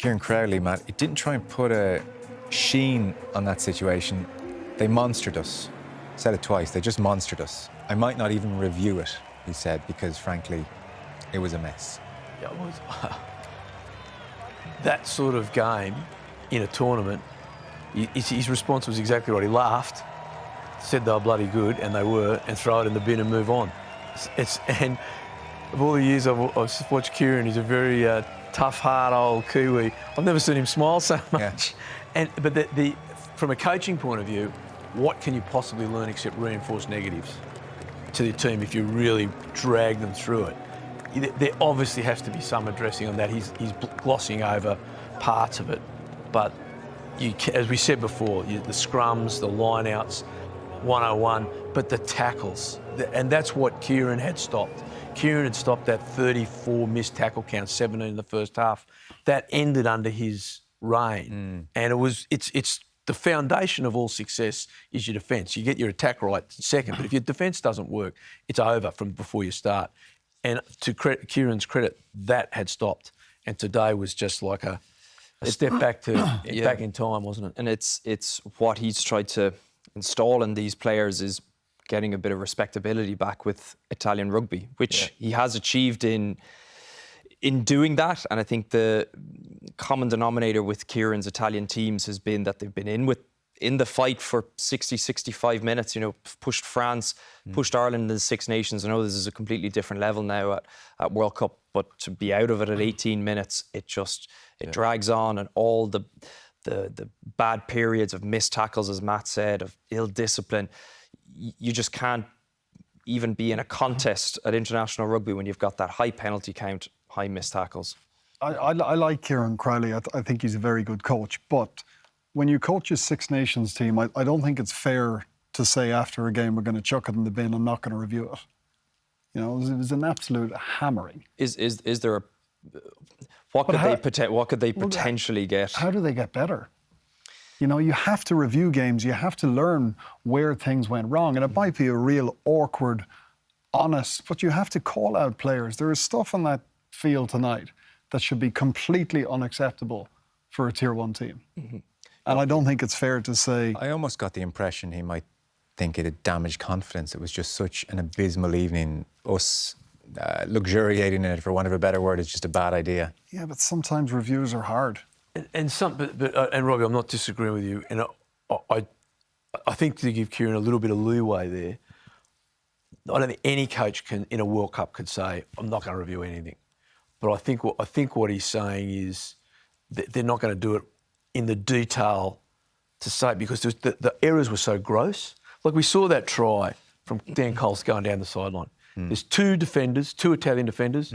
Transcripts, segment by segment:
Kieran Crowley, Matt, he didn't try and put a sheen on that situation. They monstered us. Said it twice, they just monstered us. I might not even review it, he said, because frankly, it was a mess. Yeah, it was. That sort of game in a tournament, his response was exactly right. He laughed, said they were bloody good, and they were, and throw it in the bin and move on. And of all the years I've watched Kieran, he's a very tough, hard old Kiwi. I've never seen him smile so much. Yeah. But from a coaching point of view, what can you possibly learn except reinforce negatives to the team if you really drag them through it? There obviously has to be some addressing on that. He's glossing over parts of it. But as we said before, the scrums, the line-outs, 101, but the tackles. And that's what Kieran had stopped. Kieran had stopped that 34 missed tackle count, 17 in the first half. That ended under his reign. And it's the foundation of all success is your defence. You get your attack right second, but if your defence doesn't work, it's over from before you start. And to Kieran's credit, that had stopped. And today was just like a step back back in time, wasn't it? And it's what he's tried to install in these players is getting a bit of respectability back with Italian rugby, which he has achieved in doing that. And I think the common denominator with Kieran's Italian teams has been that they've been in the fight for 60, 65 minutes, pushed France, pushed Ireland into the Six Nations. I know this is a completely different level now at World Cup, but to be out of it at 18 minutes, it drags on, and all the bad periods of missed tackles, as Matt said, of ill discipline, you just can't even be in a contest at international rugby when you've got that high penalty count, high missed tackles. I like Kieran Crowley. I think he's a very good coach, but when you coach a Six Nations team, I don't think it's fair to say after a game we're going to chuck it in the bin, I'm not going to review it. It was an absolute hammering. Is there a what could they potentially get? How do they get better? You have to review games. You have to learn where things went wrong, and it might be a real awkward, honest, but you have to call out players. There is stuff on that field tonight that should be completely unacceptable for a Tier 1 team. And I don't think it's fair to say... I almost got the impression he might think it had damaged confidence. It was just such an abysmal evening. Us luxuriating in it, for want of a better word, is just a bad idea. Yeah, but sometimes reviews are hard. And Robbie, I'm not disagreeing with you. And I think to give Kieran a little bit of leeway there, I don't think any coach in a World Cup could say, I'm not going to review anything. But I think what he's saying is that they're not going to do it in the detail to say, because the errors were so gross. Like we saw that try from Dan Coles going down the sideline. There's two Italian defenders,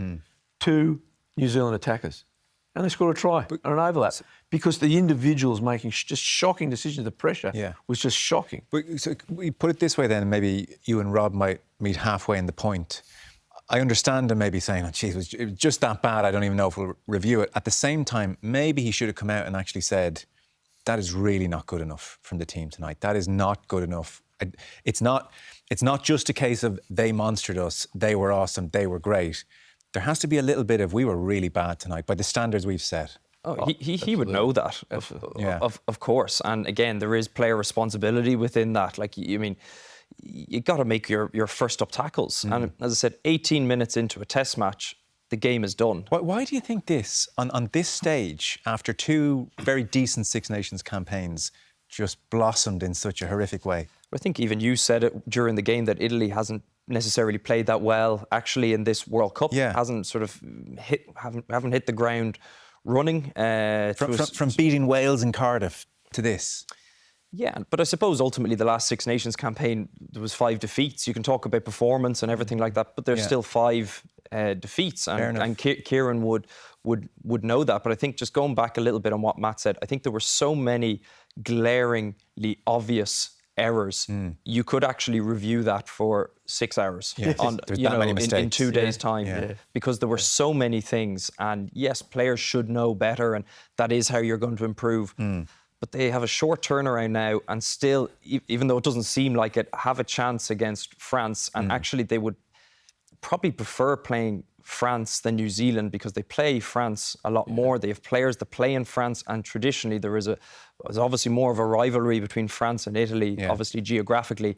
two New Zealand attackers. And they scored a try on an overlap because the individuals making just shocking decisions. The pressure was just shocking. So we put it this way then, maybe you and Rob might meet halfway in the point. I understand him maybe saying, oh, geez, it was just that bad, I don't even know if we'll review it. At the same time, maybe he should have come out and actually said, that is really not good enough from the team tonight. That is not good enough. It's not just a case of they monstered us, they were awesome, they were great. There has to be a little bit of, we were really bad tonight by the standards we've set. He would know that, of course. And again, there is player responsibility within that. You got to make your first up tackles. And as I said, 18 minutes into a test match, the game is done. Why do you think this, on this stage, after two very decent Six Nations campaigns, just blossomed in such a horrific way? I think even you said it during the game that Italy hasn't necessarily played that well actually in this World Cup. Hasn't sort of haven't hit the ground running. From beating Wales in Cardiff to this. Yeah, but I suppose ultimately the last Six Nations campaign, there was 5 defeats. You can talk about performance and everything like that, but there's still 5 defeats. And Kieran would know that. But I think just going back a little bit on what Matt said, I think there were so many glaringly obvious errors. You could actually review that for 6 hours in 2 days' time because there were so many things. And yes, players should know better, and that is how you're going to improve. But they have a short turnaround now, and still, even though it doesn't seem like it, have a chance against France. And actually, they would probably prefer playing France than New Zealand because they play France a lot more. They have players that play in France, and traditionally there's obviously more of a rivalry between France and Italy. Obviously, geographically,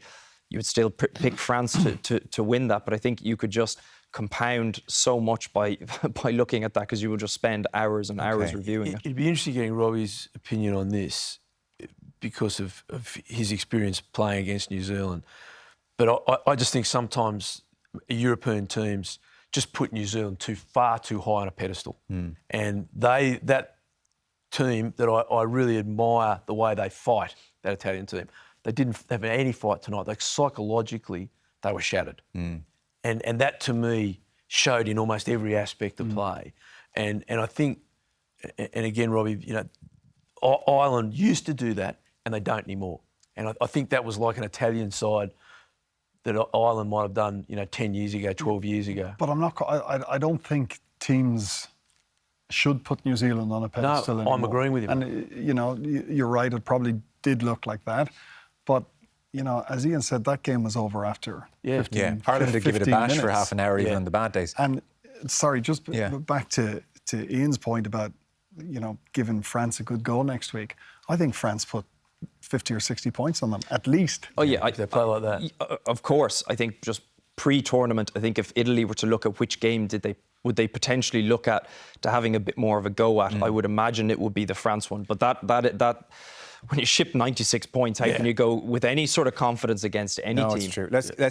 you would still pick France to win that, but I think you could just compound so much by looking at that, because you will just spend hours and hours reviewing it. It'd be interesting getting Robbie's opinion on this because of his experience playing against New Zealand. But I just think sometimes European teams just put New Zealand far too high on a pedestal. And that team that I really admire the way they fight, that Italian team, they didn't have any fight tonight. Like, psychologically, they were shattered. And that, to me, showed in almost every aspect of play. And I think, and again, Robbie, you know, Ireland used to do that, and they don't anymore. And I think that was like an Italian side that Ireland might have done, you know, 10 years ago, 12 years ago. But I don't think teams should put New Zealand on a pedestal anymore. I'm agreeing with you. And, you know, you're right, it probably did look like that. But, you know, as Ian said, that game was over after 15 Ireland did give it a bash minutes. for half an hour, even on the bad days. And, sorry, just back to Ian's point about, you know, giving France a good go next week. I think France put 50 or 60 points on them, at least. Oh, yeah. They play like that. Of course. I think just pre-tournament, I think if Italy were to look at which game would they potentially look at to having a bit more of a go at, I would imagine it would be the France one. But that when you ship 96 points, how can you go with any sort of confidence against any team? It's true. Let's